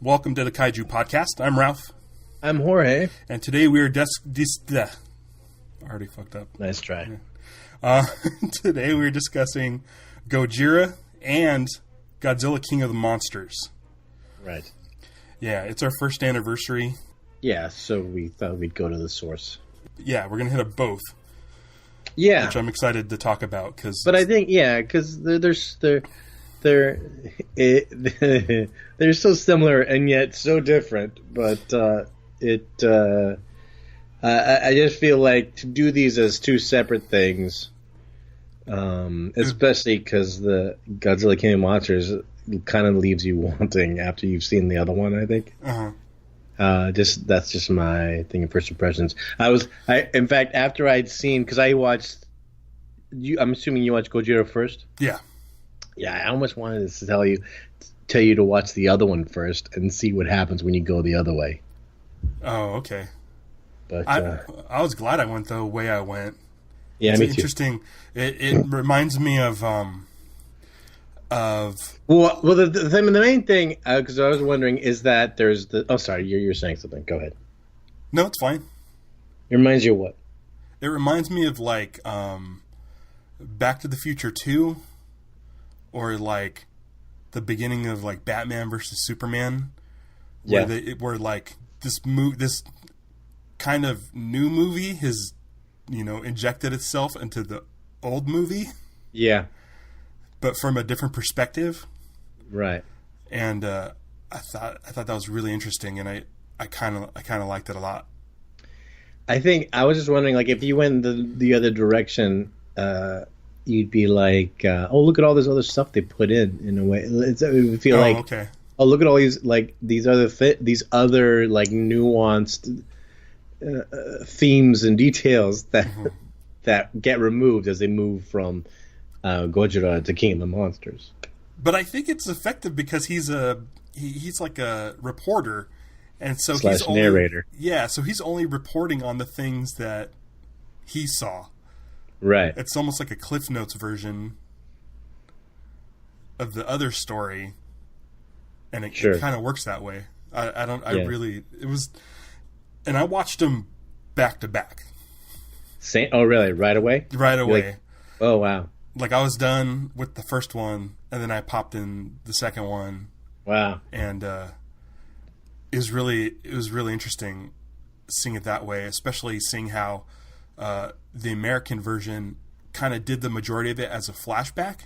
Welcome to the Kaiju Podcast. I'm Ralph. I'm Jorge. And today we are I already fucked up. Nice try. Today we're discussing Gojira and Godzilla King of the Monsters. Right. Yeah, it's our first anniversary. Yeah, so we thought we'd go to the source. Yeah, we're going to hit up both. Yeah. Which I'm excited to talk about. But I think, because they're so similar and yet so different. But I just feel like to do these as two separate things, especially because the Godzilla King of Monsters kind of leaves you wanting after you've seen the other one, I think. That's just my thing of first impressions. In fact, after I'd seen, because I watched, I'm assuming you watched Gojira first? Yeah. Yeah, I almost wanted to tell you to watch the other one first and see what happens when you go the other way. Oh, okay. But I was glad I went the way I went. Yeah, it's me too. Interesting. It reminds me of the main thing, because I was wondering, is that there's the. Oh, sorry, you're saying something. Go ahead. No, it's fine. It reminds you of what? It reminds me of like Back to the Future 2, or like the beginning of like Batman versus Superman, where like this kind of new movie has injected itself into the old movie. Yeah. But from a different perspective. Right. And I thought that was really interesting, and I kind of liked it a lot. I think I was just wondering, like, if you went the other direction, you'd be like, oh, look at all this other stuff they put in a way. It would feel okay. Oh, look at all these these other like nuanced themes and details that get removed as they move from Gojira to King of the Monsters. But I think it's effective because he's like a reporter, and so / narrator. Yeah, so he's only reporting on the things that he saw. Right. It's almost like a Cliff Notes version of the other story, and it kind of works that way. It was, and I watched them back to back. Oh, really? Right away? Right away. Like, oh, wow. Like, I was done with the first one, and then I popped in the second one. Wow. And it was really interesting seeing it that way, especially seeing how the American version kind of did the majority of it as a flashback.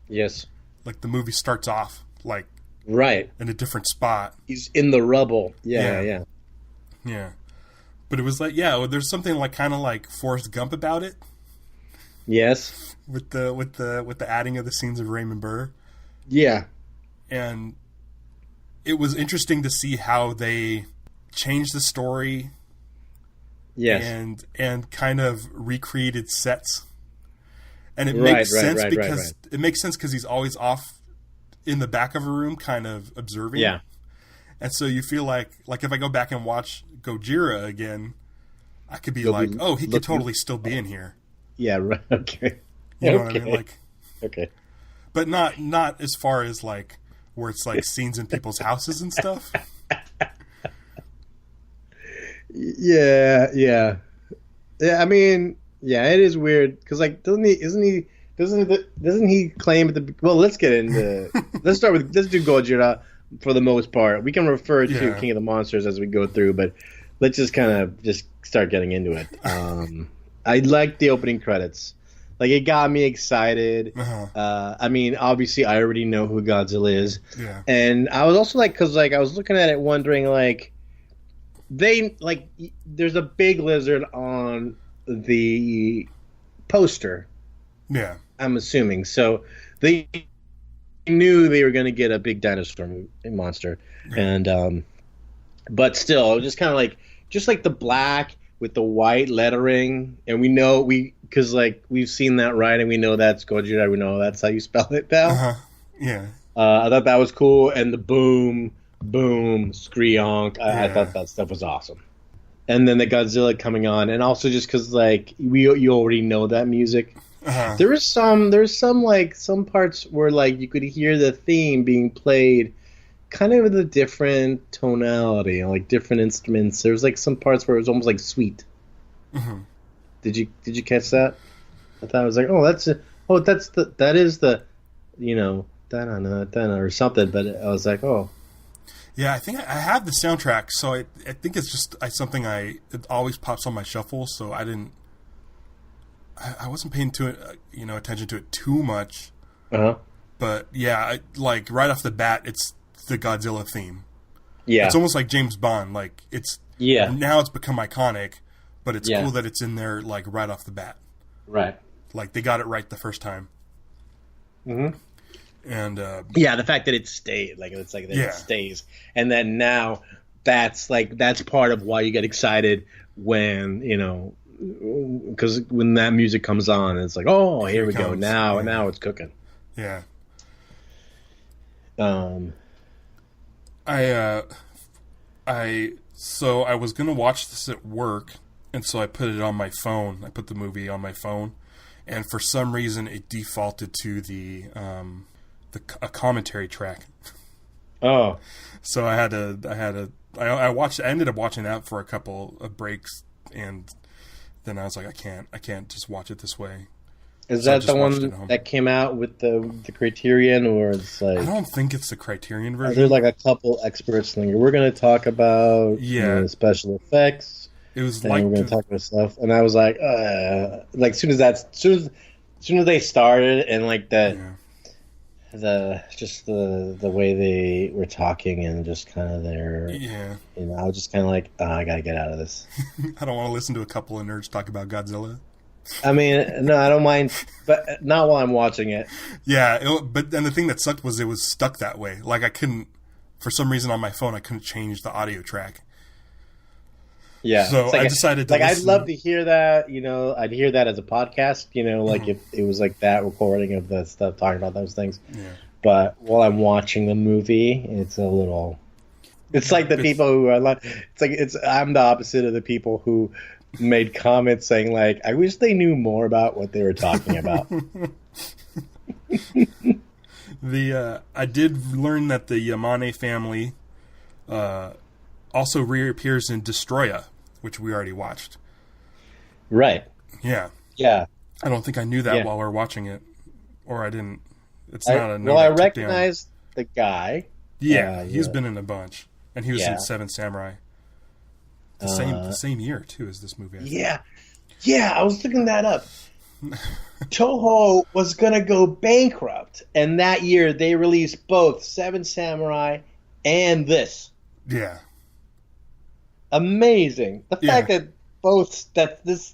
Yes. Like, the movie starts off, like, right in a different spot. He's in the rubble. Yeah. But it was like, there's something like kind of like Forrest Gump about it. Yes. With the adding of the scenes of Raymond Burr. Yeah. And it was interesting to see how they changed the story. Yes. And kind of recreated sets. And it makes sense because it makes sense because he's always off in the back of a room kind of observing. Yeah. And so you feel like if I go back and watch Gojira again, I could be like, oh, he could totally still be in here. Yeah, right. Okay. You know what I mean? Like, okay. But not as far as like where it's like scenes in people's houses and stuff. Yeah. I mean, yeah, it is weird because like doesn't he claim at the let's get into let's do Gojira for the most part. We can refer to King of the Monsters as we go through, but let's just kind of start getting into it. I liked the opening credits. Like, it got me excited. I mean, obviously, I already know who Godzilla is. Yeah. And I was also, like, because, like, I was looking at it wondering, like, there's a big lizard on the poster. Yeah. I'm assuming. So, they knew they were going to get a big dinosaur monster. Yeah. And, but still, just kind of like, the black with the white lettering, and because like we've seen that right, and we know that's Gojira. We know that's how you spell it now. Yeah. I thought that was cool, and the boom, screonk. I thought that stuff was awesome. And then the Godzilla coming on, and also just because like you already know that music. There's some parts where like you could hear the theme being played kind of the different tonality, like different instruments. There's like some parts where it was almost like sweet. Mm-hmm. Did you catch that? I thought I was like, that is the, da-na-na, or something. But I was like, oh. Yeah, I think I have the soundtrack, so I think it's just something it always pops on my shuffle, so I wasn't paying attention to it too much. Uh-huh. But yeah, like right off the bat, it's the Godzilla theme. Yeah. It's almost like James Bond. Like now it's become iconic, but it's cool that it's in there like right off the bat. Right. Like they got it right the first time. Mm-hmm. And the fact that it stayed, like it's like that it stays, and then now that's part of why you get excited when because when that music comes on, it's like, oh, here we go, now it's cooking. Yeah. So I was gonna watch this at work, and so I put it on my phone. I put the movie on my phone, and for some reason it defaulted to a commentary track. Oh. So I ended up watching that for a couple of breaks, and then I was like, I can't just watch it this way. Is that the one that came out with the Criterion, or it's like? I don't think it's the Criterion version. There's like a couple experts like, we're going to talk about special effects. It was and we're going to talk about stuff, and I was like, as soon as they started, and like the way they were talking, and just kind of I was just kind of like, I got to get out of this. I don't want to listen to a couple of nerds talk about Godzilla. I mean, no, I don't mind, but not while I'm watching it. Yeah, and the thing that sucked was it was stuck that way. Like I couldn't, for some reason on my phone, I couldn't change the audio track. Yeah. So I decided to listen. I'd love to hear that, I'd hear that as a podcast, like if it was like that recording of the stuff talking about those things. Yeah. But while I'm watching the movie, it's like the people who are like, I'm the opposite of the people who made comments saying like, I wish they knew more about what they were talking about. I did learn that the Yamane family also reappears in Destroya, which we already watched. Right. Yeah. Yeah. I don't think I knew that while we were watching it, or I didn't. It's not a note. Well, I recognize the guy. Yeah, he's been in a bunch, and he was in Seven Samurai. The same year too as this movie. Yeah, I was looking that up. Toho was gonna go bankrupt, and that year they released both Seven Samurai and this. Yeah, amazing. The fact that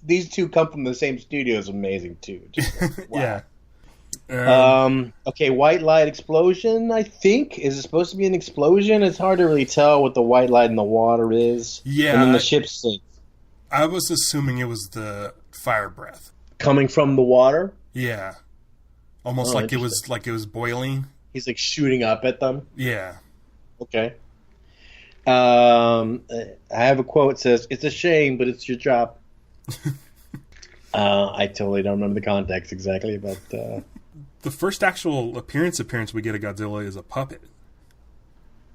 these two come from the same studio is amazing too. Just, wow. Yeah. Okay, white light explosion, I think. Is it supposed to be an explosion? It's hard to really tell what the white light in the water is. Yeah. And then the ship sinks. I was assuming it was the fire breath. Coming from the water? Yeah. Almost like it was boiling. He's like shooting up at them? Yeah. Okay. I have a quote that says, "It's a shame, but it's your job." I totally don't remember the context exactly, but... The first actual appearance we get of Godzilla is a puppet.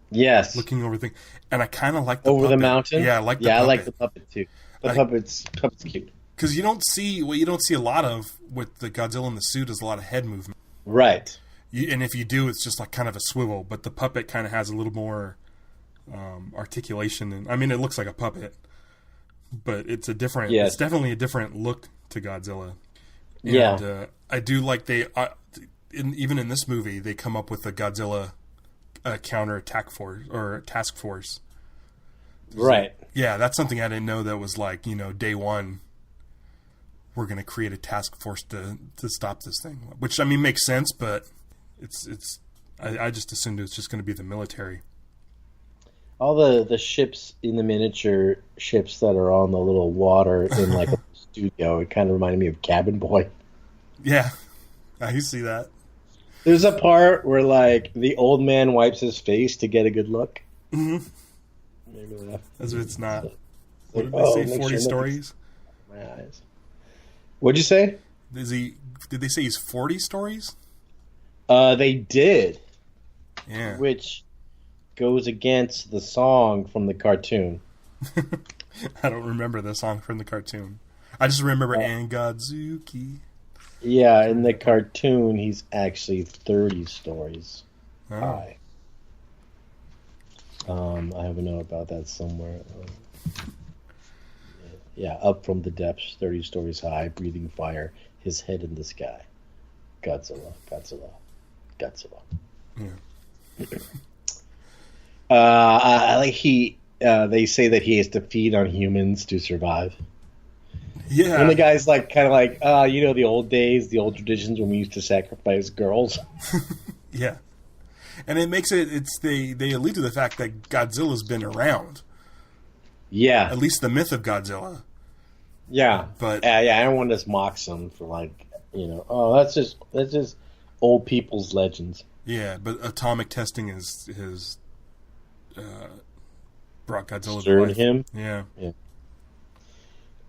Yes. Looking over things. And I kind of like the puppet. Over the mountain? Yeah, I like the puppet. Yeah, I like the puppet too. The puppet's cute. Because you don't see a lot of with the Godzilla in the suit is a lot of head movement. Right. And if you do, it's just like kind of a swivel. But the puppet kind of has a little more articulation. And I mean, it looks like a puppet. But it's it's definitely a different look to Godzilla. And, I do like even in this movie, they come up with a Godzilla counter-attack force or task force. Right. So, that's something I didn't know that was like, day one, we're going to create a task force to stop this thing. Which, I mean, makes sense, but I just assumed it was just going to be the military. All the ships in the miniature ships that are on the little water in like a studio, it kind of reminded me of Cabin Boy. Yeah, I see that. There's a part where like the old man wipes his face to get a good look. Mm-hmm. Maybe as if it's not. What did they say? 40 stories. My eyes. What'd you say? Did they say he's 40 stories? They did. Yeah. Which goes against the song from the cartoon. I don't remember the song from the cartoon. I just remember Angodzuki. Yeah, in the cartoon, he's actually 30 stories high. I have a note about that somewhere. Yeah, up from the depths, 30 stories high, breathing fire, his head in the sky. Godzilla. Yeah. They say that he has to feed on humans to survive. Yeah. And the guy's the old days, the old traditions when we used to sacrifice girls. Yeah. And it makes they allude to the fact that Godzilla's been around. Yeah. At least the myth of Godzilla. Yeah. But everyone just mocks him for that's just old people's legends. Yeah, but atomic testing has brought Godzilla Stirred to life. Him. Yeah.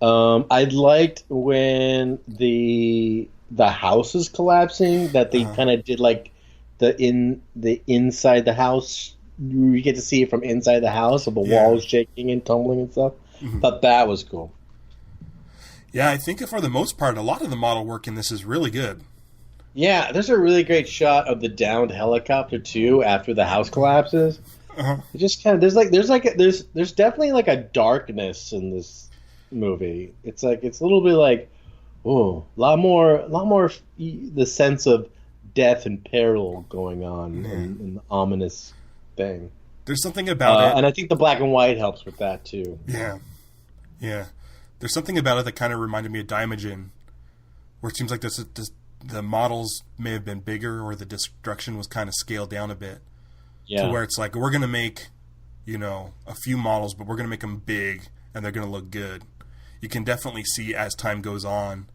I liked when the house is collapsing that they kind of did like the inside the house. You get to see it from inside the house of the walls shaking and tumbling and stuff. Mm-hmm. But that was cool. Yeah, I think for the most part, a lot of the model work in this is really good. Yeah, there's a really great shot of the downed helicopter too after the house collapses. It just kind of there's definitely like a darkness in this movie. It's a little bit like a lot more the sense of death and peril going on in the ominous thing. There's something about it, and I think the black and white helps with that too. Yeah. There's something about it that kind of reminded me of Daimajin, where it seems like the models may have been bigger, or the destruction was kind of scaled down a bit. Yeah. To where it's like, we're going to make, a few models, but we're going to make them big, and they're going to look good. You can definitely see as time goes on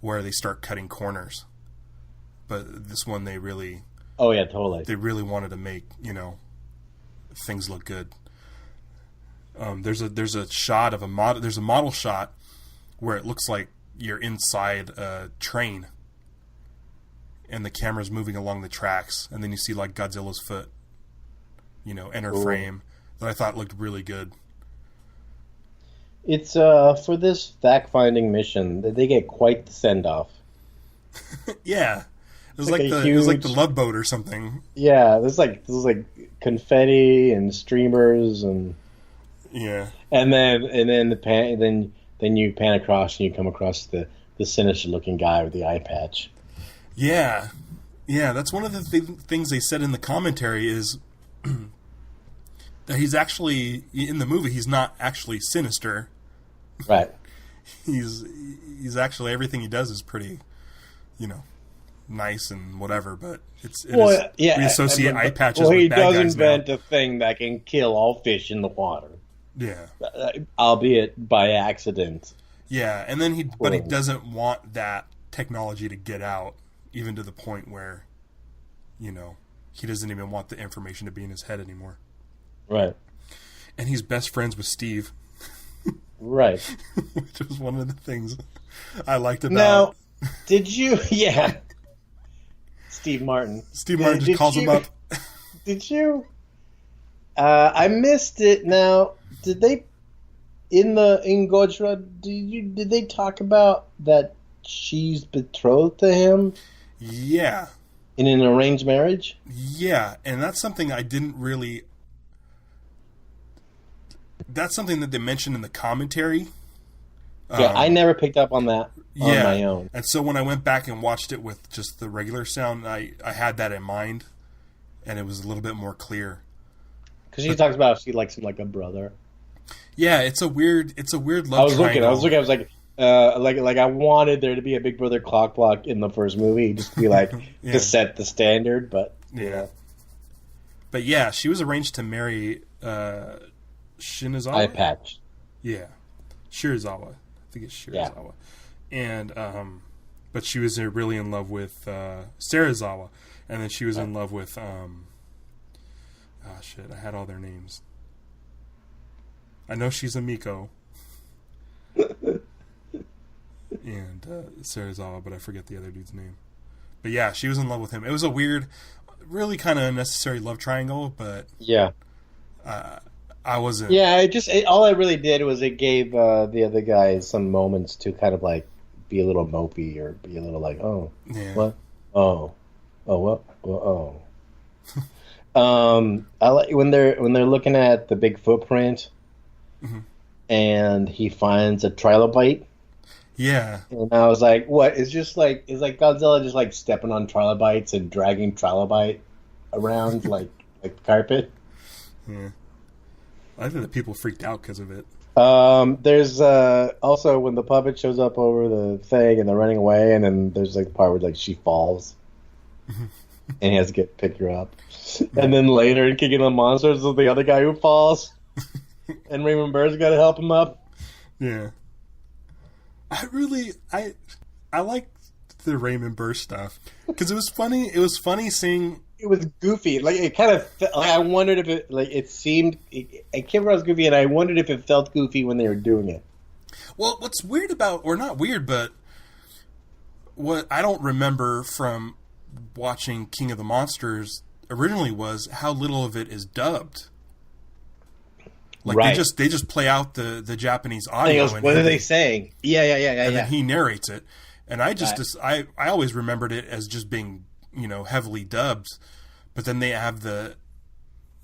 where they start cutting corners. But this one, they really... Oh, yeah, totally. They really wanted to make, things look good. There's a shot of there's a model shot where it looks like you're inside a train and the camera's moving along the tracks, and then you see like Godzilla's foot, enter frame, that I thought looked really good. It's for this fact-finding mission that they get quite the send-off. Yeah. It was it was like the Love Boat or something. Yeah, there's like confetti and streamers and and then you pan across and you come across the sinister looking guy with the eye patch. Yeah, that's one of the things they said in the commentary is that he's actually in the movie. He's not actually sinister, right? He's actually, everything he does is pretty, nice and whatever, but we associate eye patches with bad guys. He does invent a thing that can kill all fish in the water. Yeah, albeit by accident. Yeah, and then he doesn't want that technology to get out, even to the point where, he doesn't even want the information to be in his head anymore. Right. And he's best friends with Steve. Right. Which was one of the things I liked about. Now, did you? Yeah. Steve Martin. Steve Martin just calls him up. Did you? I missed it. Now, did they in Gojira? Did they talk about that she's betrothed to him? Yeah. In an arranged marriage? Yeah, and that's something I didn't really... That's something that they mentioned in the commentary. Yeah, I never picked up on that on my own. And so when I went back and watched it with just the regular sound, I had that in mind, and it was a little bit more clear. Because she talks about she likes him like a brother. Yeah, it's a weird love triangle. I was like, I wanted there to be a Big Brother clock block in the first movie, just to be like to set the standard, but But yeah, she was arranged to marry Shinizawa. Eye patch. Yeah, Shirazawa. I think it's Shirazawa. Yeah. And but she was really in love with Serizawa, and then she was in love with I had all their names. I know she's a Miko. And Serizawa, but I forget the other dude's name. But yeah, she was in love with him. It was a weird, really kind of unnecessary love triangle, but yeah, I wasn't. Yeah, all I really did was it gave the other guys some moments to kind of like be a little mopey or be a little like, oh, what, oh, what, oh. I like when they're looking at the big footprint, and he finds a trilobite. Yeah, and I was like, what? It's like Godzilla just like stepping on trilobites and dragging trilobite around like carpet. Yeah. I think that people freaked out because of it. There's also when the puppet shows up over the thing and they're running away, and then there's like the part where like she falls, and he has to pick her up, and then later in King of the Monsters is the other guy who falls, and Raymond Burr's got to help him up. Yeah, I like the Raymond Burr stuff because it was funny. It was funny seeing. It was goofy. Like it kind of. Like, I wondered if it like it seemed. I came across goofy, and I wondered if it felt goofy when they were doing it. Well, what's weird about, or not weird, but what I don't remember from watching King of the Monsters originally was how little of it is dubbed. Like right. they just play out the Japanese audio. What are they saying? Yeah. And then he narrates it, and I I always remembered it as just being heavily dubbed, but then they have the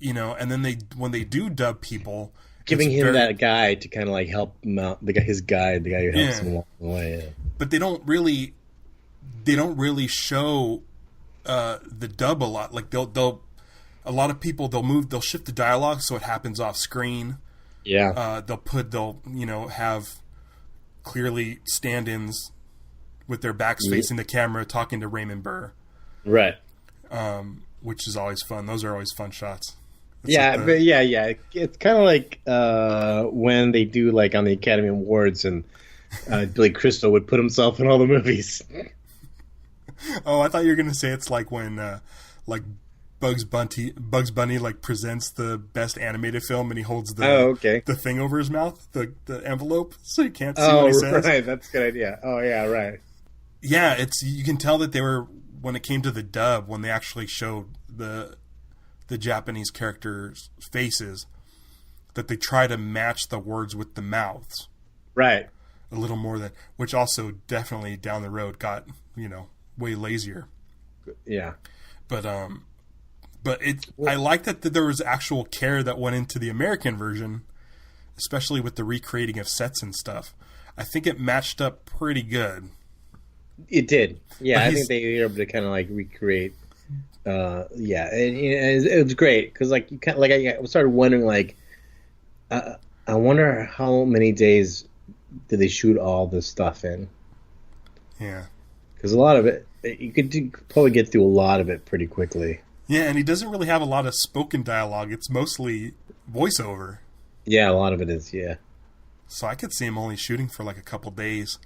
and then when they do dub people, giving him that guy to kind of like help him out, the guy who helps him along the way. Yeah. But they don't really show the dub a lot. Like they'll a lot of people they'll shift the dialogue so it happens off screen. Yeah. They'll have clearly stand-ins with their backs facing the camera talking to Raymond Burr. Right. Which is always fun. Those are always fun shots. It's It's kind of like when they do like on the Academy Awards and Billy Crystal would put himself in all the movies. Oh, I thought you were going to say it's like when like Bugs Bunny like presents the best animated film and he holds the thing over his mouth, the envelope, so you can't see what he says. Oh, right. That's a good idea. Oh, yeah, right. Yeah, you can tell that they were, when it came to the dub, when they actually showed the Japanese characters' faces, that they try to match the words with the mouths. Right. A little more than, which also definitely down the road got, way lazier. Yeah. But I like that there was actual care that went into the American version, especially with the recreating of sets and stuff. I think it matched up pretty good. It did. Yeah, I think they were able to kind of like recreate. It was great because like I started wondering like, I wonder how many days did they shoot all this stuff in? Yeah, because a lot of it you could probably get through a lot of it pretty quickly. Yeah, and he doesn't really have a lot of spoken dialogue. It's mostly voiceover. Yeah, a lot of it is. Yeah. So I could see him only shooting for like a couple days.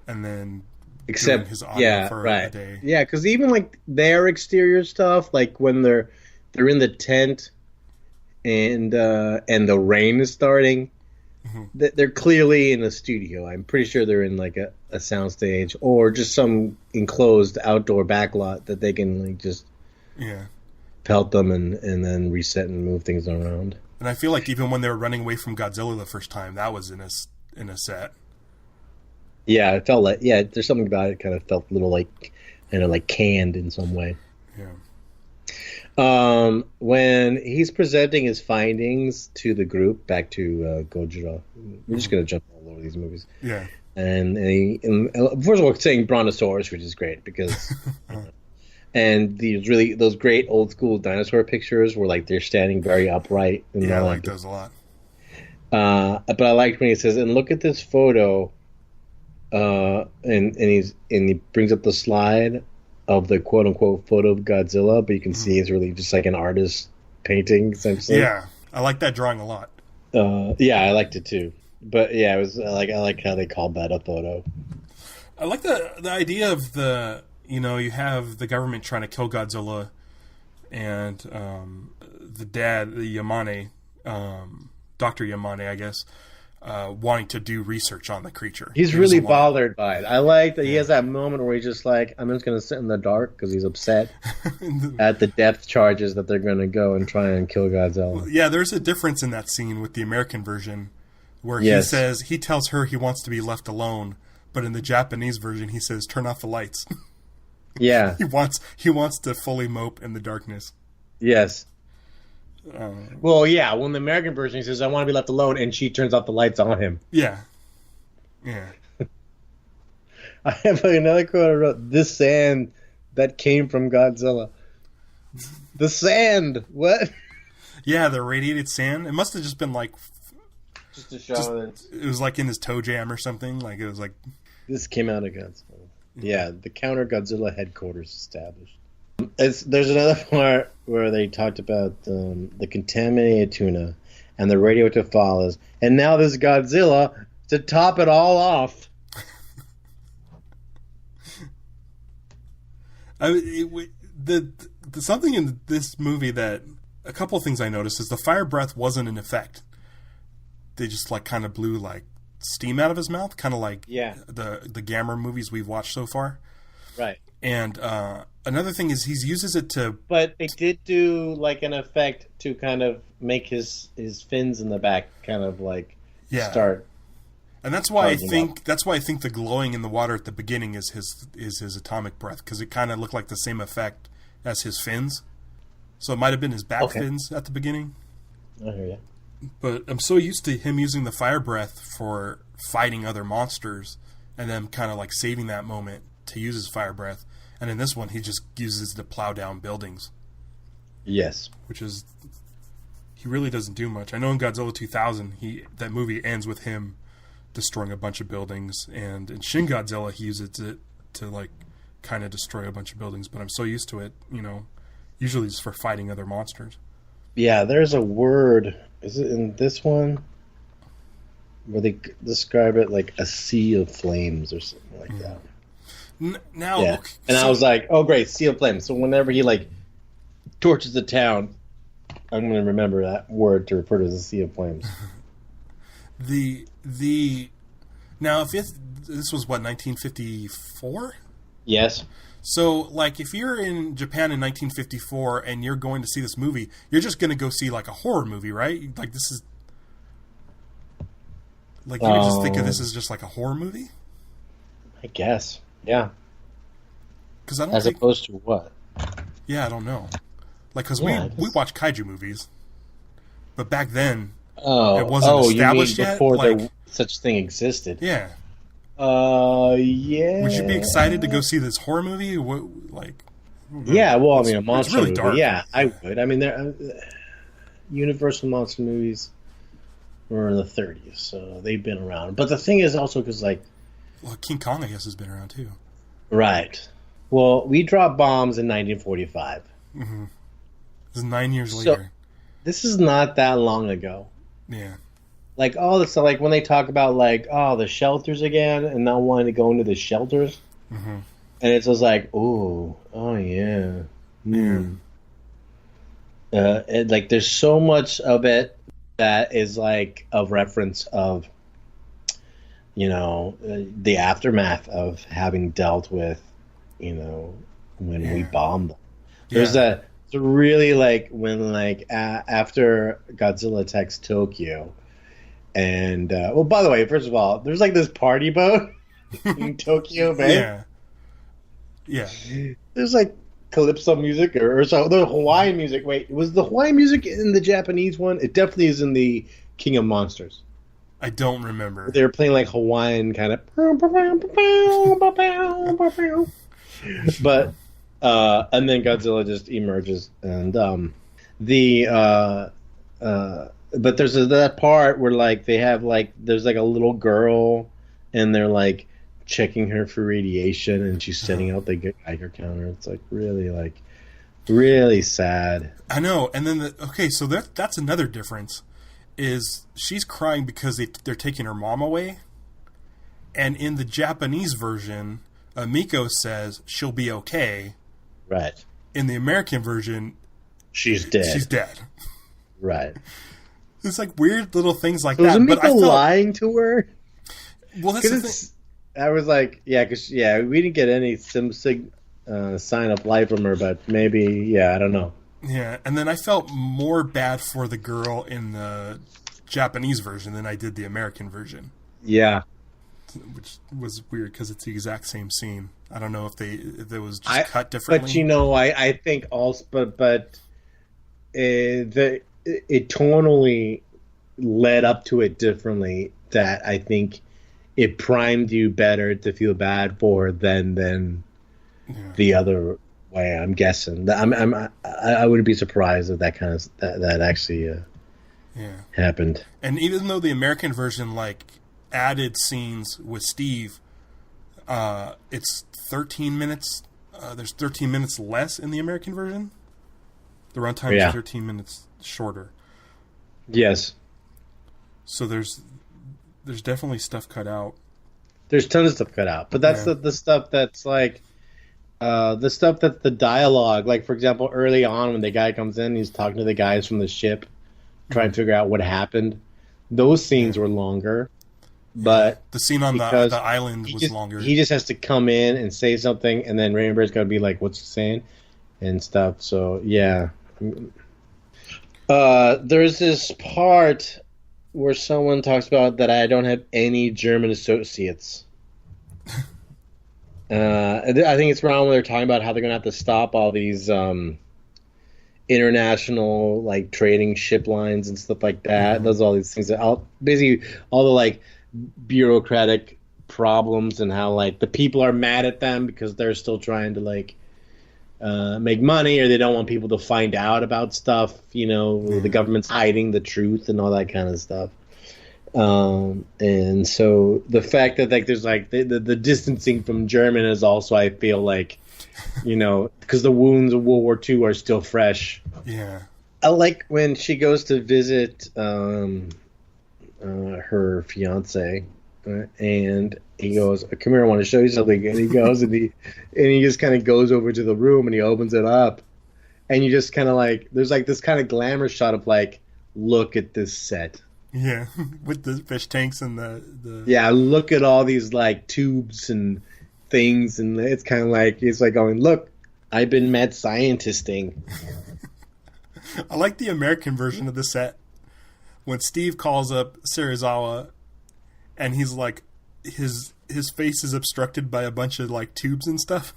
And then except his audio for a day. Yeah, because even like their exterior stuff, like when they're in the tent and the rain is starting, they're clearly in a studio. I'm pretty sure they're in like a soundstage or just some enclosed outdoor backlot that they can like just pelt them and then reset and move things around. And I feel like even when they were running away from Godzilla the first time, that was in a set. Yeah, it felt like there's something about it kind of felt a little like like canned in some way. Yeah. When he's presenting his findings to the group, back to Gojira, we're just gonna jump all over these movies. Yeah. And first of all, saying Brontosaurus, which is great because, and those great old school dinosaur pictures where like they're standing very upright. And I like those a lot. But I liked when he says, "And look at this photo." And he brings up the slide of the quote unquote photo of Godzilla, but you can see it's really just like an artist painting essentially. Yeah, I like that drawing a lot. I liked it too. But yeah, it was I like how they called that a photo. I like the idea of you have the government trying to kill Godzilla, and the dad, the Yamane, Dr. Yamane, I guess, wanting to do research on the creature. He's really bothered by it. I like that he has that moment where he's just like, I'm just going to sit in the dark because he's upset at the depth charges that they're going to go and try and kill Godzilla. Yeah, there's a difference in that scene with the American version where he tells her he wants to be left alone, but in the Japanese version he says, turn off the lights. Yeah. he wants to fully mope in the darkness. Yes. Well, yeah, when the American version he says, I want to be left alone, and she turns off the lights on him. Yeah. Yeah. I have another quote I wrote, this sand that came from Godzilla. The sand! What? Yeah, the radiated sand. It must have just been like... Just to show that... It was like in his toe jam or something. Like it was like... This came out of Godzilla. Yeah, the counter Godzilla headquarters established. There's another part where they talked about the contaminated tuna and the radioactive fallows, and now there's Godzilla to top it all off. The something in this movie that a couple of things I noticed is the fire breath wasn't an effect. They just like kind of blew like steam out of his mouth, kind of like the Gamera movies we've watched so far. Right. And another thing is he uses it to... But they did do like an effect to kind of make his fins in the back kind of like start. And that's why I think the glowing in the water at the beginning is his atomic breath, because it kind of looked like the same effect as his fins. So it might have been his back fins at the beginning. I hear you. But I'm so used to him using the fire breath for fighting other monsters and then kind of like saving that moment to use his fire breath. And in this one, he just uses it to plow down buildings. Yes. Which is... He really doesn't do much. I know in Godzilla 2000, that movie ends with him destroying a bunch of buildings. And in Shin Godzilla, he uses it to like kind of destroy a bunch of buildings. But I'm so used to it, usually it's for fighting other monsters. Yeah, there's a word... Is it in this one where they describe it like a sea of flames or something like that? Now, yeah. And I was like, "Oh, great, sea of flames!" So whenever he like torches the town, I'm going to remember that word to refer to as a sea of flames. Now, if this was what 1954? Yes. So, like, if you're in Japan in 1954 and you're going to see this movie, you're just going to go see, like, a horror movie, right? Like, this is... Like, you would just think of this as just, like, a horror movie? I guess. Yeah. Cause I don't As opposed to what? Yeah, I don't know. Like, because we watch Kaiju movies. But back then, it wasn't established yet. Before such thing existed. Yeah. Yeah. Would you be excited to go see this horror movie? Yeah, well, I mean, a monster really movie. Dark. Yeah, I would. I mean, Universal monster movies were in the 30s, so they've been around. But the thing is also because, like... Well, King Kong, I guess, has been around, too. Right. Well, we dropped bombs in 1945. Mm-hmm. This is 9 years later. This is not that long ago. Yeah. Like, so like when they talk about like, the shelters again, and not wanting to go into the shelters, and it's just like, oh yeah, like there's so much of it that is like a reference of, the aftermath of having dealt with, when we bombed them. There's it's really like when like after Godzilla attacks Tokyo. And, by the way, first of all, there's like this party boat in Tokyo, man. Yeah. There's like calypso music or the Hawaiian music. Wait, was the Hawaiian music in the Japanese one? It definitely is in the King of Monsters. I don't remember. They were playing like Hawaiian kind of. But, and then Godzilla just emerges. And but there's that part where like they have like there's like a little girl and they're like checking her for radiation and she's setting out the Geiger counter. It's like really sad. I know. And then so that's another difference is she's crying because they're taking her mom away. And in the Japanese version, Miko says she'll be okay. Right. In the American version, she's dead. She's dead. Right. There's like weird little things like so that. Was Miko lying to her? Well, that's the thing. I was like, because we didn't get any sign of life from her, but maybe, I don't know. Yeah, and then I felt more bad for the girl in the Japanese version than I did the American version. Yeah. Which was weird because it's the exact same scene. I don't know if it was just cut differently. But I think also, but it tonally led up to it differently. That I think it primed you better to feel bad for than the other way. I'm guessing. I wouldn't be surprised if that actually happened. And even though the American version added scenes with Steve, it's 13 minutes. There's 13 minutes less in the American version. The runtime is 13 minutes shorter. Yes. So there's definitely stuff cut out. There's tons of stuff cut out, but that's the stuff that's the stuff that the dialogue. Like for example, early on when the guy comes in, he's talking to the guys from the ship, trying to figure out what happened. Those scenes were longer. But the scene on the island was longer. He just has to come in and say something, and then Raymond Burr's got to be like, "What's he saying?" and stuff. So yeah, there's this part where someone talks about that I don't have any German associates. I think it's around when they're talking about how they're gonna have to stop all these international trading ship lines and stuff like that. Those all these things. Basically all the bureaucratic problems and how the people are mad at them because they're still trying to make money, or they don't want people to find out about stuff. The government's hiding the truth and all that kind of stuff. And so the fact that there's the distancing from German is also, I feel because the wounds of World War II are still fresh. Yeah. I like when she goes to visit her fiance, and he goes, "Come here, I want to show you something." And he goes and he just kind of goes over to the room and he opens it up, and you just kind of there's this kind of glamour shot of look at this set. Yeah, with the fish tanks and the look at all these tubes and things, and it's kind of it's going, "Look, I've been mad scientisting." I like the American version of the set. When Steve calls up Serizawa, and he's his face is obstructed by a bunch of tubes and stuff.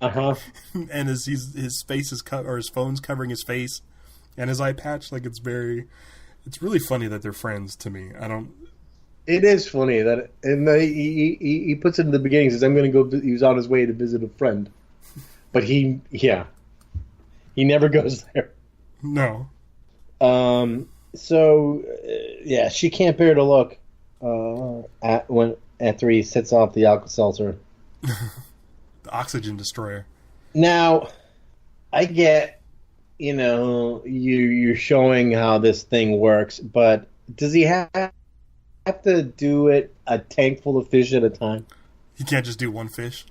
And his face is or his phone's covering his face, and his eye patch. It's really funny that they're friends to me. It is funny that, and he puts it in the beginning. Says, "I'm going to go." He was on his way to visit a friend, but he never goes there. No. So, she can't bear to look after he sets off the Alka-Seltzer. The oxygen destroyer. Now, I get, you're showing how this thing works, but does he have to do it a tank full of fish at a time? He can't just do one fish?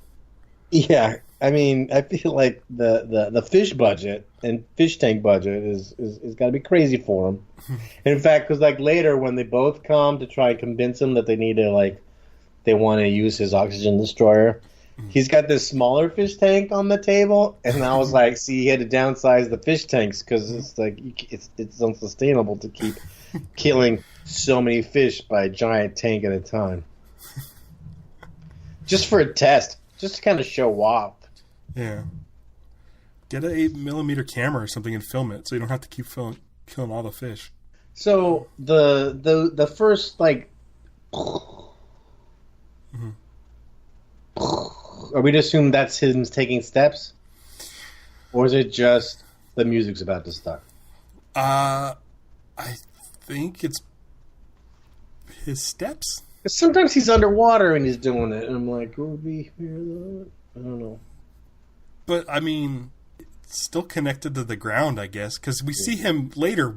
Yeah. I mean, I feel like the fish budget and fish tank budget is got to be crazy for him. In fact, because later when they both come to try and convince him that they need to they want to use his oxygen destroyer, he's got this smaller fish tank on the table, and I was see, he had to downsize the fish tanks because it's unsustainable to keep killing so many fish by a giant tank at a time. Just for a test, just to kind of show off. Yeah. Get an 8mm camera or something and film it so you don't have to keep killing all the fish. So the first are we to assume that's him taking steps? Or is it just the music's about to start? I think it's his steps. Sometimes he's underwater and he's doing it, and I'm like, would we hear that? I don't know. But, I mean, it's still connected to the ground, I guess, because we see him later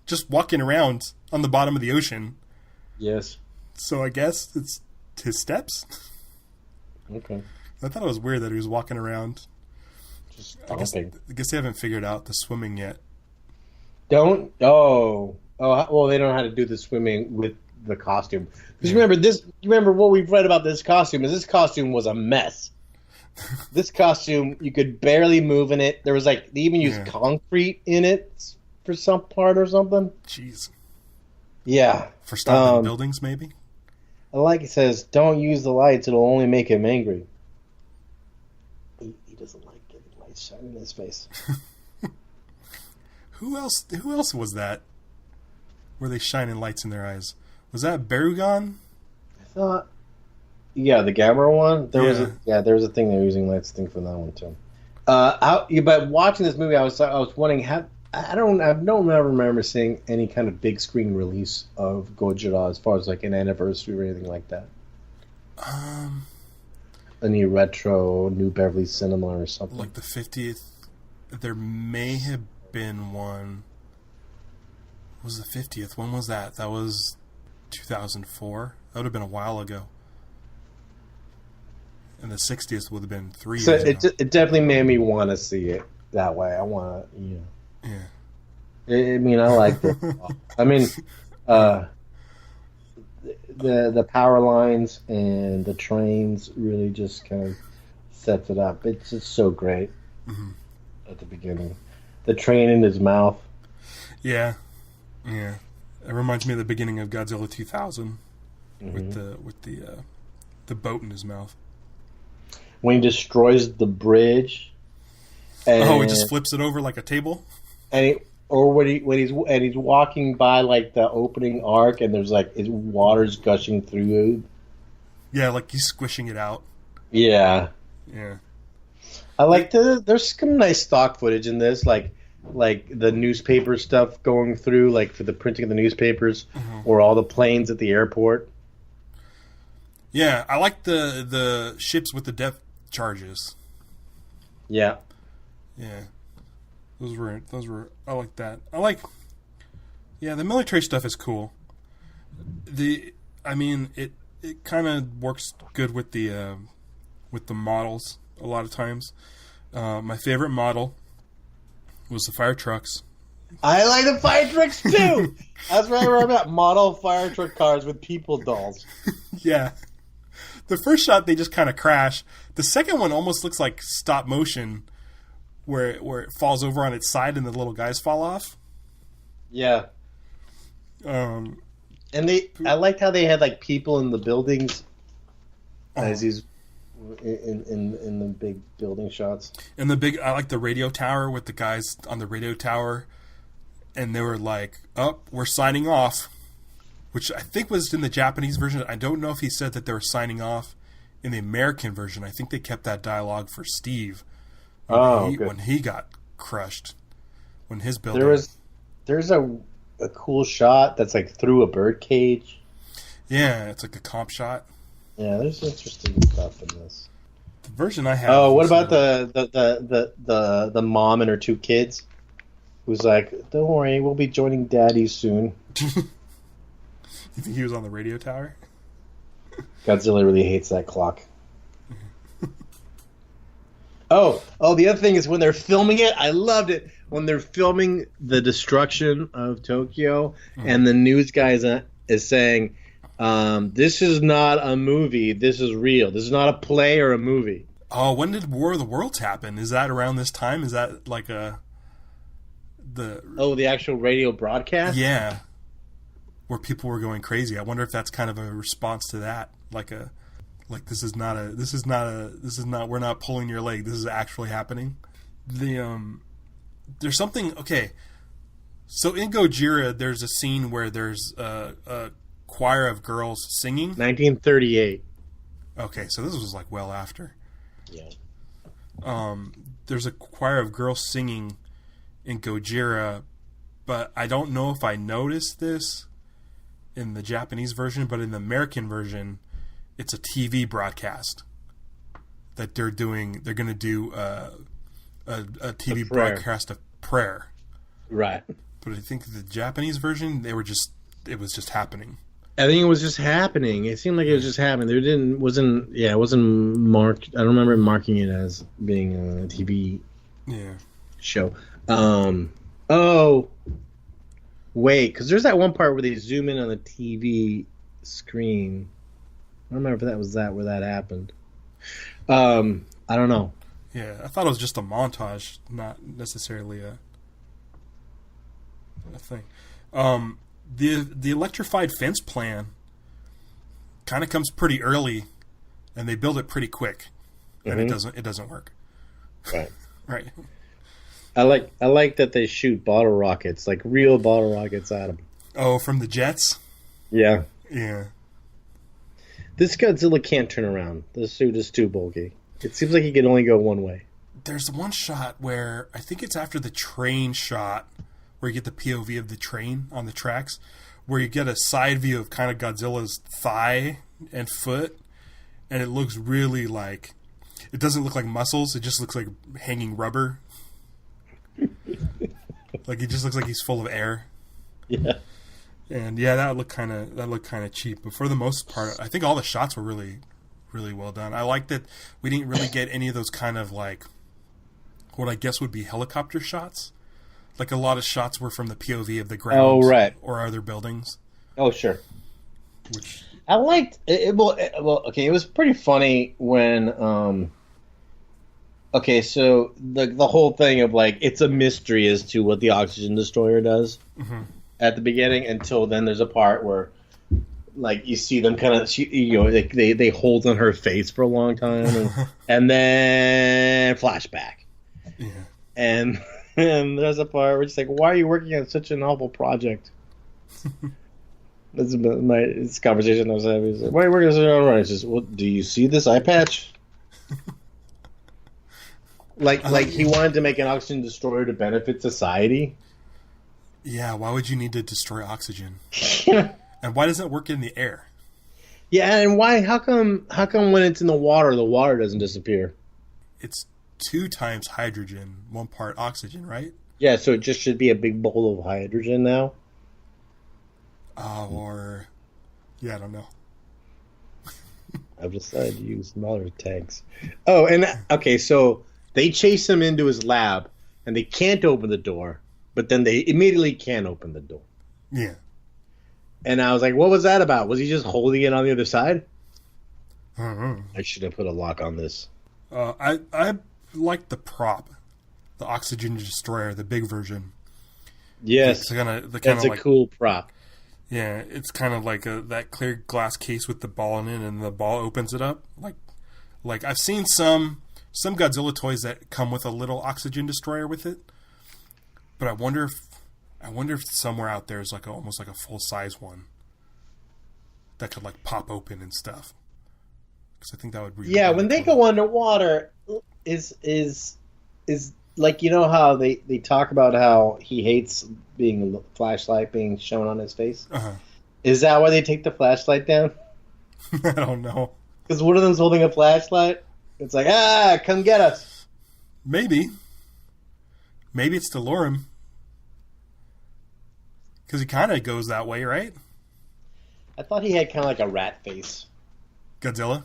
just walking around on the bottom of the ocean. Yes. So I guess it's his steps. Okay. I thought it was weird that he was walking around. Just I guess they haven't figured out the swimming yet. Oh, Oh well, they don't know how to do the swimming with the costume. Because remember what we've read about this costume is this costume was a mess. This costume, you could barely move in it. There was they even used concrete in it for some part or something. Jeez. Yeah. For stopping buildings, maybe? It says, don't use the lights, it'll only make him angry. He doesn't like getting lights shining in his face. Who else was that? Were they shining lights in their eyes? Was that Barugan? I thought... Yeah, the Gamera one. There was a thing they were using lights. I think for that one too. But watching this movie, I was wondering I don't remember seeing any kind of big screen release of Gojira as far as an anniversary or anything like that. A new retro, New Beverly Cinema or something. Like the 50th. There may have been one. What was the 50th? When was that? That was 2004. That would have been a while ago. And the 60th would have been 3 years ago. It definitely made me want to see it that way. I want to, Yeah. I mean, I like it. I mean, the power lines and the trains really just kind of sets it up. It's just so great at the beginning. The train in his mouth. Yeah. Yeah. It reminds me of the beginning of Godzilla 2000 with the boat in his mouth. When he destroys the bridge, he just flips it over like a table. When he's walking by the opening arc, and there's his water's gushing through. Yeah, like he's squishing it out. Yeah, yeah. I like there's some nice stock footage in this, like the newspaper stuff going through, for the printing of the newspapers, or all the planes at the airport. Yeah, I like the ships with the depth charges. Yeah. Yeah. Those were I like that. The military stuff is cool. It kind of works good with the models a lot of times. My favorite model was the fire trucks. I like the fire trucks too. That's what I remember about model fire truck cars with people dolls. Yeah. The first shot, they just kind of crash. The second one almost looks like stop motion, where it falls over on its side and the little guys fall off. Yeah. And I liked how they had people in the buildings as these in the big building shots. And I like the radio tower with the guys on the radio tower, and they were like, "Oh, we're signing off." Which I think was in the Japanese version. I don't know if he said that they were signing off in the American version. I think they kept that dialogue for Steve when he got crushed. When his building... There's a cool shot that's through a bird cage. Yeah, it's like a comp shot. Yeah, there's interesting stuff in this. The version I have... Oh, what about the mom and her two kids? Who's like, don't worry, we'll be joining Daddy soon. You think he was on the radio tower? Godzilla really hates that clock. The other thing is when they're filming it, I loved it. When they're filming the destruction of Tokyo, and the news guy is saying, this is not a movie, this is real. This is not a play or a movie. Oh, when did War of the Worlds happen? Is that around this time? Is that the actual radio broadcast? Yeah. Where people were going crazy. I wonder if that's kind of a response to that, we're not pulling your leg. This is actually happening. There's something. Okay, so in Gojira, there's a scene where there's a choir of girls singing. 1938. Okay, so this was well after. Yeah. There's a choir of girls singing in Gojira, but I don't know if I noticed this in the Japanese version, but in the American version, it's a TV broadcast that they're going to do a TV broadcast of prayer. Right. But I think the Japanese version, it was just happening. I think it was just happening. It seemed like it was just happening. It wasn't marked. I don't remember marking it as being a TV show. Wait, because there's that one part where they zoom in on the TV screen. I don't remember if that was where that happened. I don't know. Yeah, I thought it was just a montage, not necessarily a thing. The electrified fence plan kind of comes pretty early, and they build it pretty quick, and it doesn't work. Right. Right. I like that they shoot bottle rockets, like real bottle rockets at them. Oh, from the jets? Yeah. Yeah. This Godzilla can't turn around. This suit is too bulky. It seems like he can only go one way. There's one shot where, I think it's after the train shot, where you get the POV of the train on the tracks, where you get a side view of kind of Godzilla's thigh and foot, and it looks really like, it doesn't look like muscles, it just looks like hanging rubber. Like, it just looks like he's full of air. Yeah. And yeah, that looked kind of cheap, but for the most part, I think all the shots were really, really well done. I like that we didn't really get any of those kind of like what I guess would be helicopter shots. Like a lot of shots were from the POV of the ground, or other buildings. Oh, sure. Which I liked it. Well, okay, it was pretty funny when. Okay, so the whole thing of like it's a mystery as to what the oxygen destroyer does at the beginning until then. There's a part where like you see them kind of they hold on her face for a long time and then flashback. Yeah. And there's a part where it's like, why are you working on such a novel project? This conversation I was having. He's like, why are you working on such a novel project? It's just, well, do you see this eye patch? Like he wanted to make an oxygen destroyer to benefit society. Yeah, why would you need to destroy oxygen? And why does it work in the air? Yeah, and why? How come when it's in the water doesn't disappear? It's 2 times hydrogen, 1 part oxygen, right? Yeah, so it just should be a big bowl of hydrogen now. I don't know. I've decided to use smaller tanks. Oh, and okay, so they chase him into his lab, and they can't open the door, but then they immediately can open the door. Yeah. And I was like, what was that about? Was he just holding it on the other side? I don't know. I should have put a lock on this. I like the prop, the oxygen destroyer, the big version. Yes, that's a cool prop. Yeah, it's kind of like that clear glass case with the ball in it, and the ball opens it up. Like I've seen some Godzilla toys that come with a little oxygen destroyer with it, but I wonder if somewhere out there is like almost like a full size one that could like pop open and stuff. Because I think that would be when they go underwater, is like, you know how they talk about how he hates being a flashlight being shown on his face? Uh-huh. Is that why they take the flashlight down? I don't know. Because one of them's holding a flashlight. It's like, come get us. Maybe it's to lure him. Because he kind of goes that way, right? I thought he had kind of like a rat face. Godzilla?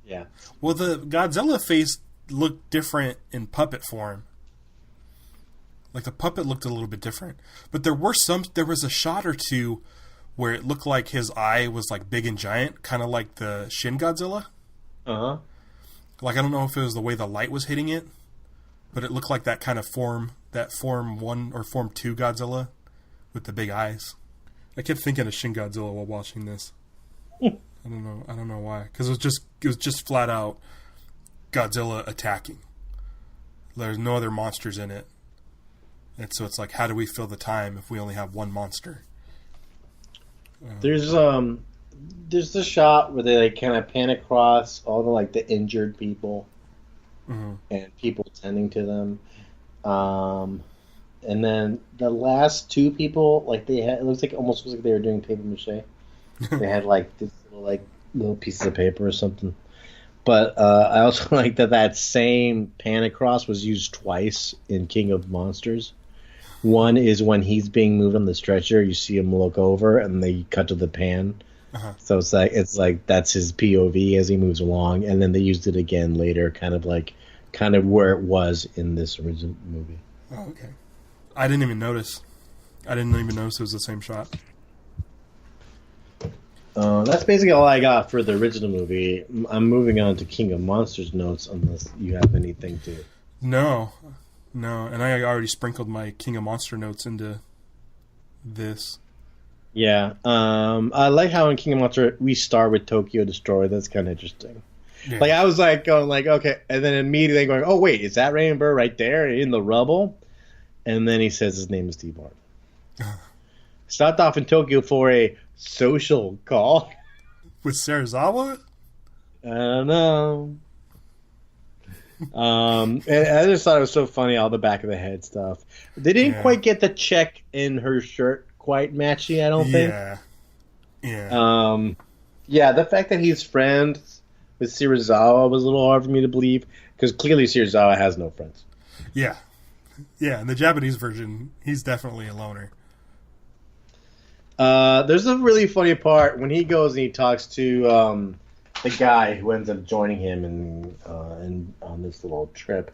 Yeah. Well, the Godzilla face looked different in puppet form. Like the puppet looked a little bit different. But there was a shot or two where it looked like his eye was like big and giant, kind of like the Shin Godzilla. Uh-huh. Like, I don't know if it was the way the light was hitting it, but it looked like that kind of Form 1 or Form 2 Godzilla with the big eyes. I kept thinking of Shin Godzilla while watching this. I don't know why. Because it was just flat out Godzilla attacking. There's no other monsters in it. And so it's like, how do we fill the time if we only have one monster? There's the shot where they like kind of pan across all the injured people and people tending to them, and then the last 2 people, like it almost looks like they were doing paper mache. They had like this little pieces of paper or something. But I also like that same pan across was used twice in King of Monsters. One is when he's being moved on the stretcher, you see him look over, and they cut to the pan. Uh-huh. So it's like that's his POV as he moves along, and then they used it again later, kind of where it was in this original movie. Oh, okay. I didn't even notice. I didn't even notice it was the same shot. That's basically all I got for the original movie. I'm moving on to King of Monsters notes, unless you have anything to... No, and I already sprinkled my King of Monster notes into this. Yeah, I like how in King of Monster we start with Tokyo Destroy. That's kind of interesting. Yeah. Like I was like going like okay, and then immediately going, oh wait, is that Raymond Burr right there in the rubble? And then he says his name is Steve Martin. Stopped off in Tokyo for a social call with Serizawa. I don't know. And I just thought it was so funny, all the back of the head stuff. They didn't quite get the check in her shirt quite matchy, I don't think. Yeah, the fact that he's friends with Serizawa was a little hard for me to believe, because clearly Serizawa has no friends. Yeah, in the Japanese version, he's definitely a loner. There's a really funny part when he goes and he talks to the guy who ends up joining him in on this little trip.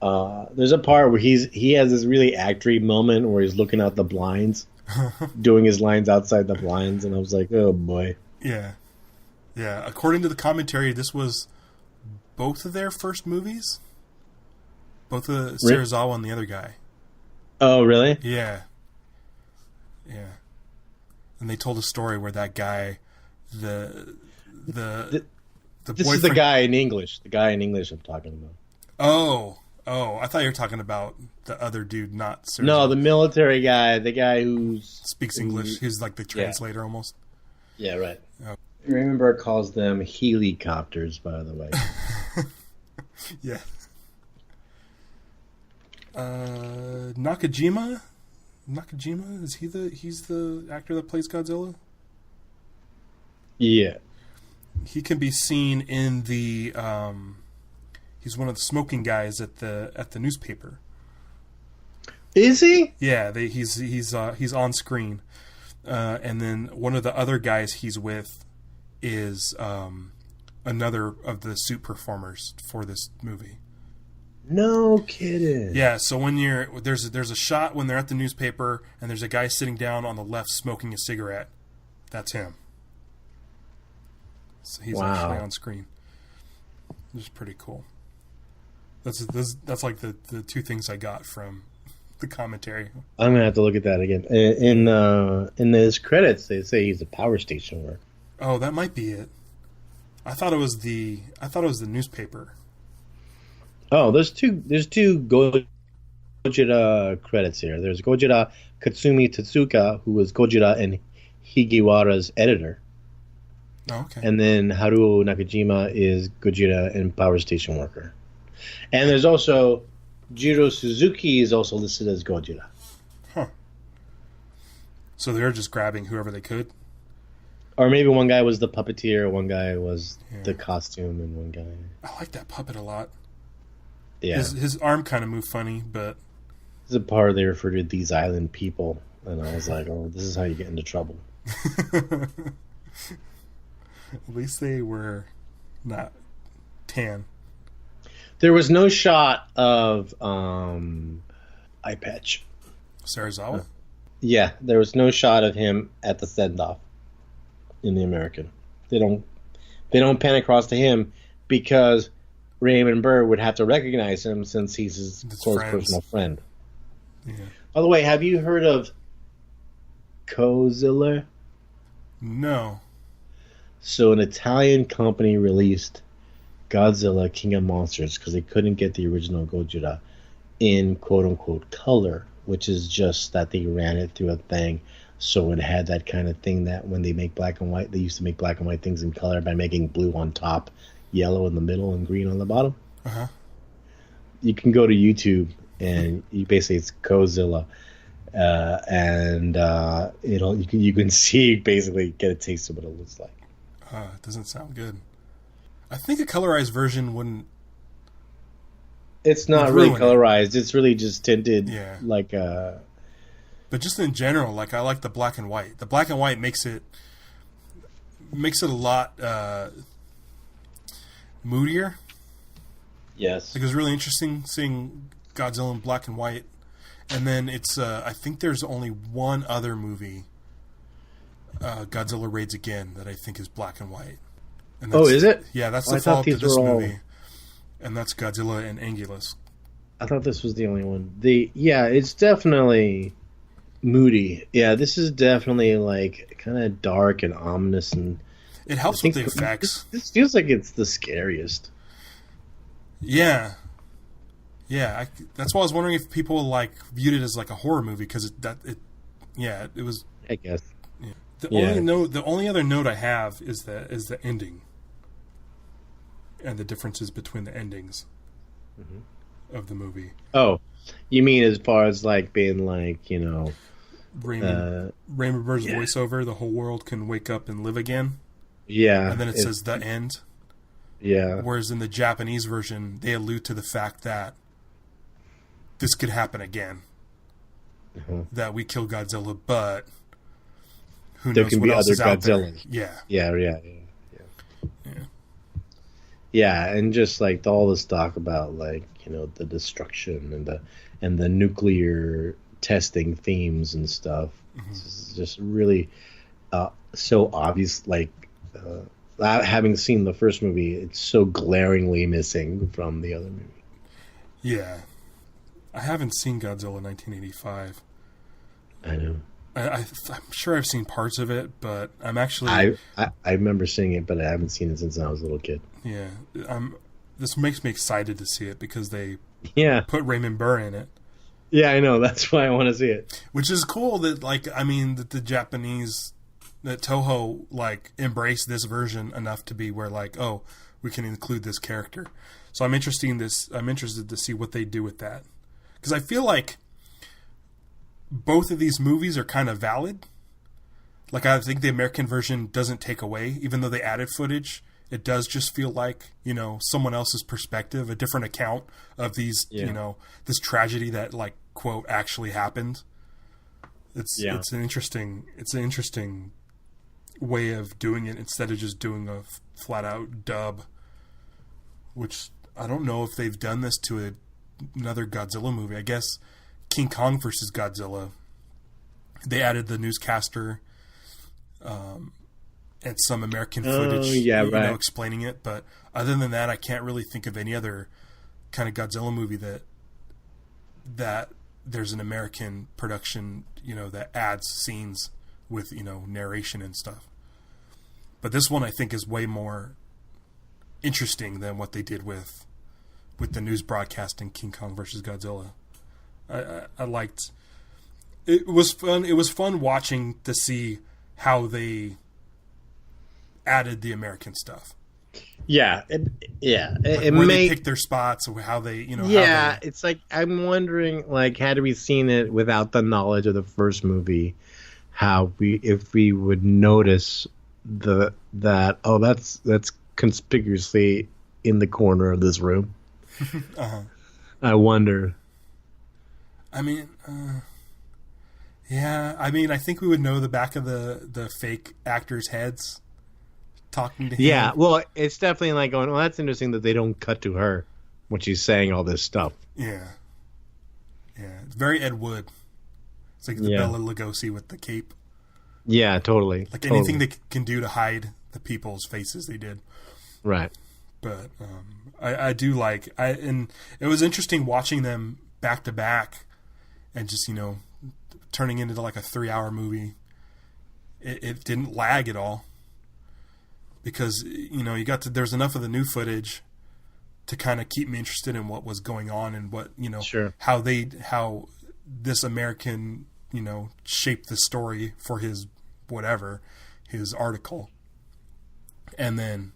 There's a part where he has this really actory moment where he's looking out the blinds, doing his lines outside the blinds, and I was like, oh boy. Yeah. According to the commentary, this was both of their first movies. Both of Serizawa and the other guy. Oh, really? Yeah. And they told a story where that guy, the this boyfriend... is the guy in English. The guy in English I'm talking about. Oh, I thought you were talking about the other dude, not Serizawa. No, the military guy, the guy who speaks English. He's like the translator almost. Yeah, right. Oh. Raymond Burr calls them helicopters, by the way. Yeah. Nakajima, is he's the actor that plays Godzilla? Yeah. He can be seen in the he's one of the smoking guys at the newspaper. Is he? Yeah, he's on screen. And then one of the other guys he's with is another of the suit performers for this movie. No kidding. Yeah, so when there's a shot when they're at the newspaper and there's a guy sitting down on the left smoking a cigarette. That's him. So he's actually on screen. Which is pretty cool. That's like the two things I got from the commentary. I'm gonna have to look at that again. In his credits, they say he's a power station worker. Oh, that might be it. I thought it was the newspaper. Oh, there's two Gojira credits here. There's Gojira Katsumi Tetsuka, who was Gojira and Higiwara's editor. Oh, okay. And then Haruo Nakajima is Gojira and power station worker. And there's also Jiro Suzuki is also listed as Gojira. Huh. So they're just grabbing whoever they could? Or maybe one guy was the puppeteer, one guy was the costume, and one guy... I like that puppet a lot. Yeah. His arm kind of moved funny, but... There's a part they refer to these island people, and I was like, oh, this is how you get into trouble. At least they were not tan. There was no shot of Eye Patch. Serizawa? Yeah, there was no shot of him at the send-off in the American. They don't pan across to him because Raymond Burr would have to recognize him since he's his close personal friend. Yeah. By the way, have you heard of Godzilla? No. So an Italian company released Godzilla King of Monsters because they couldn't get the original Gojira in quote-unquote color, which is just that they ran it through a thing so it had that kind of thing that when they make black and white, they used to make black and white things in color by making blue on top, yellow in the middle, and green on the bottom. Uh-huh. You can go to YouTube and basically it's Godzilla, and you can see basically get a taste of what it looks like. It doesn't sound good. I think a colorized version wouldn't. It's not really colorized. It's really just tinted, like. But just in general, like I like the black and white. The black and white makes it a lot moodier. Yes, Like it was really interesting seeing Godzilla in black and white, And then it's I think there's only one other movie, Godzilla Raids Again, that I think is black and white. And that's, is it? Yeah, that's the follow-up to this movie. And that's Godzilla and Angulus. I thought this was the only one. It's definitely moody. Yeah, this is definitely like kind of dark and ominous, and it helps with the effects. This feels like it's the scariest. Yeah. Yeah, that's why I was wondering if people like viewed it as like a horror movie, because it was. I guess. Yeah. The only other note I have is the ending, and the differences between the endings of the movie. Oh, you mean as far as like being like Raymond Burr's voiceover? The whole world can wake up and live again. Yeah, and then it says the end. Yeah. Whereas in the Japanese version, they allude to the fact that this could happen again. That we kill Godzilla, but who knows what else is out there. Yeah. Yeah, and just like all this talk about like the destruction and the nuclear testing themes and stuff. It's just really so obvious. Like having seen the first movie, it's so glaringly missing from the other movie. Yeah. I haven't seen Godzilla 1985. I know. I'm sure I've seen parts of it, but I'm actually... I remember seeing it, but I haven't seen it since I was a little kid. Yeah. This makes me excited to see it because they put Raymond Burr in it. Yeah, I know. That's why I want to see it. Which is cool that, that the Japanese... That Toho, embraced this version enough to be where, oh, we can include this character. So I'm interested to see what they do with that. Because I feel like both of these movies are kind of valid. Like, I think the American version doesn't take away, even though they added footage. It does just feel like, someone else's perspective, a different account of these, this tragedy that, quote, actually happened. It's an interesting way of doing it instead of just doing a flat out dub, which I don't know if they've done this to another Godzilla movie. I guess King Kong versus Godzilla, they added the newscaster and some American footage explaining it, but other than that I can't really think of any other kind of Godzilla movie that there's an American production that adds scenes with narration and stuff. But this one I think is way more interesting than what they did with the news broadcast in King Kong versus Godzilla. I liked it. Was fun. It was fun watching to see how they added the American stuff. Yeah, it where they picked their spots, or how they, Yeah, it's like I'm wondering, had we seen it without the knowledge of the first movie, if we would notice that's conspicuously in the corner of this room. I wonder. I mean, I think we would know the back of the fake actors' heads talking to him. Yeah, well, it's definitely like going, well, that's interesting that they don't cut to her when she's saying all this stuff. Yeah. Yeah, it's very Ed Wood. It's like the Bela Lugosi with the cape. Yeah, totally. Anything they can do to hide the people's faces, they did. Right. But I do and it was interesting watching them back to back and just, turning into like a 3-hour movie. It didn't lag at all because, there's enough of the new footage to kind of keep me interested in what was going on and what, sure. how this American, shaped the story for his his article. And then,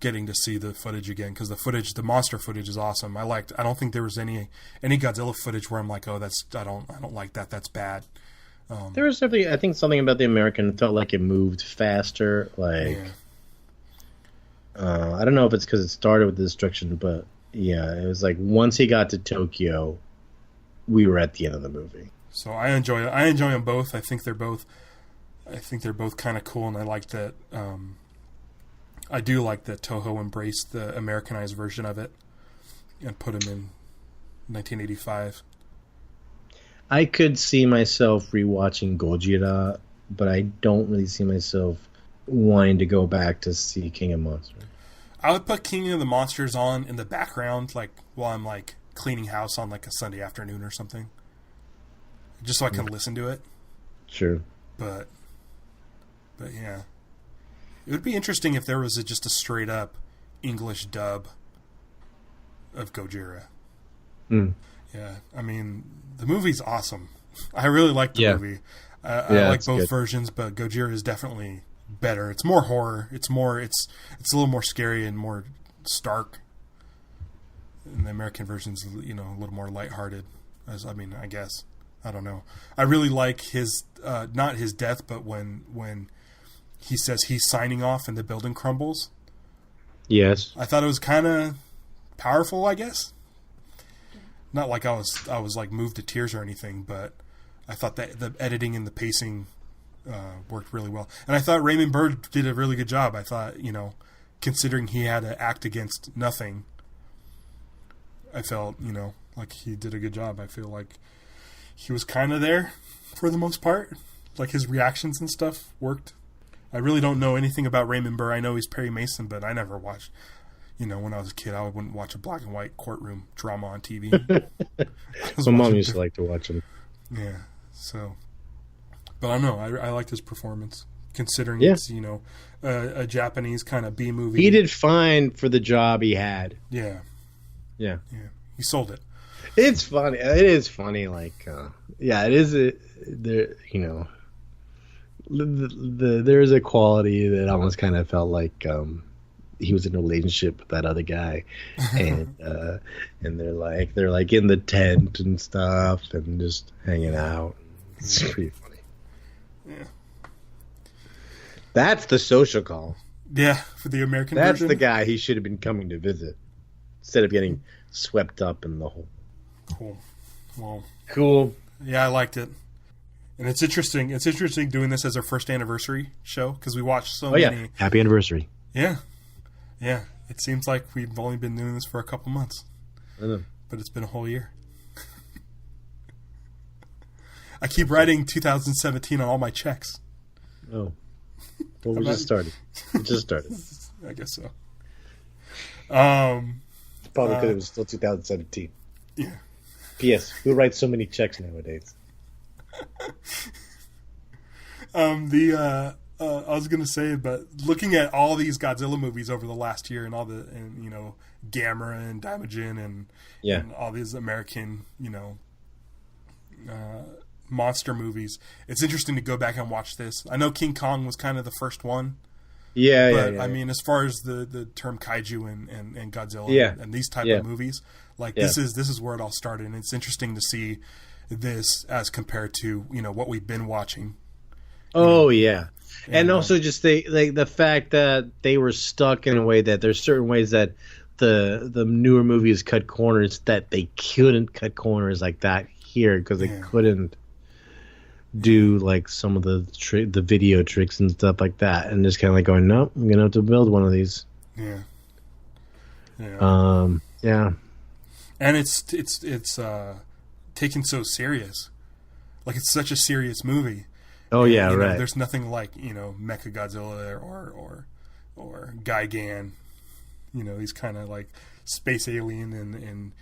getting to see the footage again, because the monster footage is awesome. I don't think there was any Godzilla footage where I'm like, oh, I don't like that. That's bad. There was definitely, I think, something about the American felt like it moved faster. I don't know if it's because it started with the destruction, but yeah, it was like once he got to Tokyo, we were at the end of the movie. So I enjoy them both. I think they're both kind of cool, and I like that. I do like that Toho embraced the Americanized version of it and put him in 1985. I could see myself rewatching Gojira, but I don't really see myself wanting to go back to see King of Monsters. I would put King of the Monsters on in the background, like while I'm like cleaning house on like a Sunday afternoon or something, just so I can listen to it. Sure. But yeah, it would be interesting if there was just a straight up English dub of Gojira. Mm. Yeah, I mean the movie's awesome. I really like the movie. I like both versions, but Gojira is definitely better. It's more horror. It's a little more scary and more stark. And the American version's, a little more lighthearted. I guess. I don't know. I really like his not his death, but when he says he's signing off and the building crumbles. Yes. I thought it was kind of powerful, I guess. Not like I was like moved to tears or anything, but I thought that the editing and the pacing worked really well. And I thought Raymond Burr did a really good job. I thought, considering he had to act against nothing, I felt, like he did a good job. I feel like he was kind of there for the most part. Like his reactions and stuff worked. I really don't know anything about Raymond Burr. I know he's Perry Mason, but I never watched, when I was a kid, I wouldn't watch a black and white courtroom drama on TV. My mom used to like to watch him. Yeah, so... But I don't know. I liked his performance, considering it's, a Japanese kind of B movie. He did fine for the job he had. Yeah. Yeah. Yeah. He sold it. It's funny. It is funny. Like, it is. There is a quality that almost kind of felt like he was in a relationship with that other guy, and they're like in the tent and stuff and just hanging out. It's pretty funny. Yeah. That's the social call. Yeah, for the American That's version. the guy he should have been coming to visit instead of getting swept up in the whole. Cool. Well. Cool. Yeah, I liked it. And it's interesting. It's interesting doing this as our first anniversary show because we watched so many. Yeah. Happy anniversary. Yeah. Yeah. It seems like we've only been doing this for a couple months. I know. But it's been a whole year. I keep writing 2017 on all my checks. Oh. Well, we just started. We just started. I guess so. Probably because it was still 2017. Yeah. P.S. Who writes so many checks nowadays? I was gonna say, but looking at all these Godzilla movies over the last year and Gamera and Daimajin and all these American, monster movies, it's interesting to go back and watch this. I know King Kong was kind of the first one. But I mean, as far as the term kaiju and Godzilla and these type of movies, this is where it all started, and it's interesting to see this as compared to what we've been watching. And also just the fact that they were stuck in a way that there's certain ways that the newer movies cut corners that they couldn't cut corners like that here because they couldn't do like some of the video tricks and stuff like that, and just kind of like going, nope, I'm gonna have to build one of these. And it's taken so serious, like it's such a serious movie. Right. There's nothing like Mecha Godzilla or Gigan, these kind of like space alien and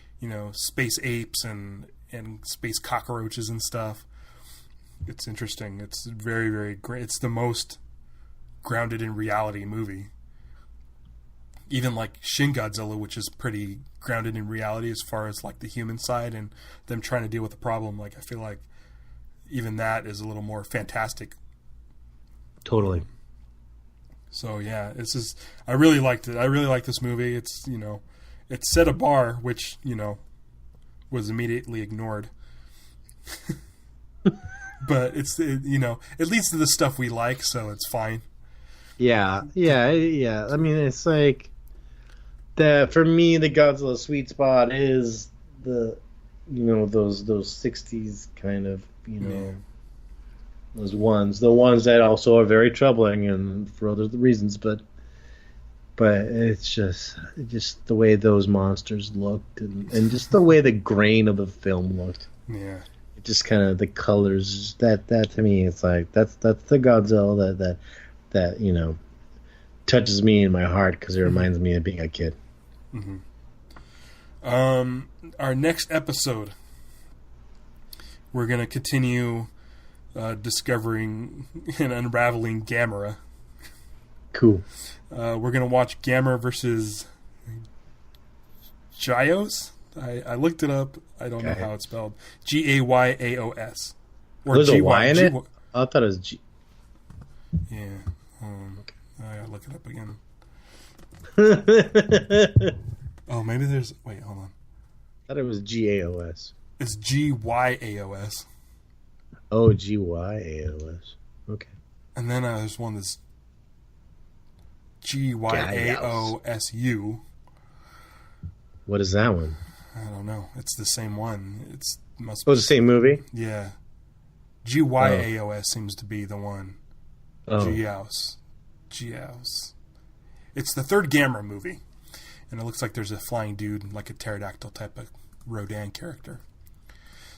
space apes and space cockroaches and stuff. It's interesting. It's very, very great. It's the most grounded in reality movie. Even like Shin Godzilla, which is pretty grounded in reality as far as like the human side and them trying to deal with the problem. Like I feel like even that is a little more fantastic. Totally. So yeah, I really liked it. I really like this movie. It's it set a bar which was immediately ignored. But it leads to the stuff we like, so it's fine. Yeah. I mean, it's like for me, the Godzilla sweet spot is the those 60s kind of those ones, the ones that also are very troubling and for other reasons, but it's just the way those monsters looked and just the way the grain of the film looked. Yeah. just kind of the colors. That to me, it's like that's the Godzilla that touches me in my heart because it reminds me of being a kid. Mm-hmm. Our next episode, we're going to continue discovering and unraveling Gamera. Cool. We're going to watch Gamera versus Gyos. I looked it up. I don't know how it's spelled. Gayaos. Or there's a Y in it? I thought it was G. Yeah. I gotta look it up again. Oh, maybe there's... Wait, hold on. I thought it was Gaos. It's Gyaos. Oh, Gyaos. Okay. And then there's one that's Gyaosu. What is that one? I don't know. It's the same one. It's the same movie? Yeah. Gyaos seems to be the one. Giaos. It's the third Gamera movie. And it looks like there's a flying dude, like a pterodactyl type of Rodan character.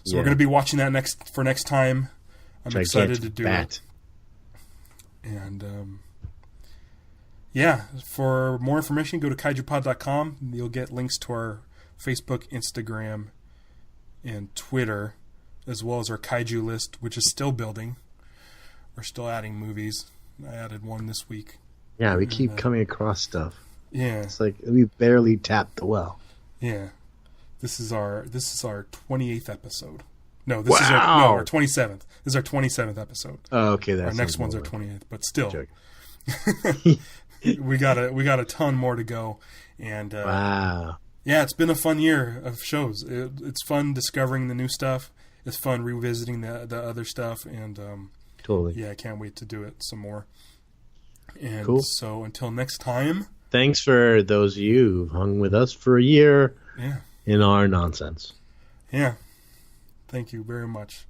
So we're going to be watching that next time. I'm excited to do it. And for more information, go to kaijupod.com. You'll get links to our Facebook, Instagram, and Twitter, as well as our kaiju list, which is still building. We're still adding movies. I added one this week. Yeah, we keep coming across stuff. Yeah, it's like we barely tapped the well. Yeah, this is our 28th episode. No, this is our 27th. This is our 27th episode. Oh, okay, that's our next one's our 28th, but still, we got a ton more to go. And wow, yeah, it's been a fun year of shows. It's fun discovering the new stuff. It's fun revisiting the other stuff, and totally. Yeah, I can't wait to do it some more. And cool. So until next time. Thanks for those of you who've hung with us for a year in our nonsense. Yeah. Thank you very much.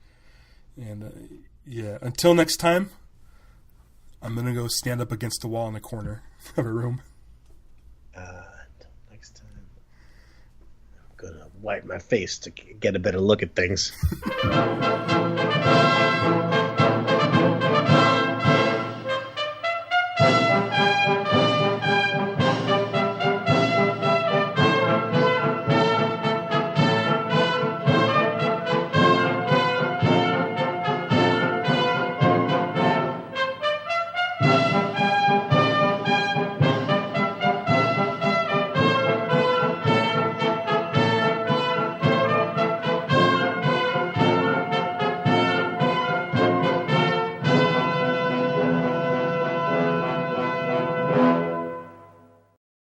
And until next time, I'm going to go stand up against the wall in the corner of a room. Until next time, I'm going to wipe my face to get a better look at things.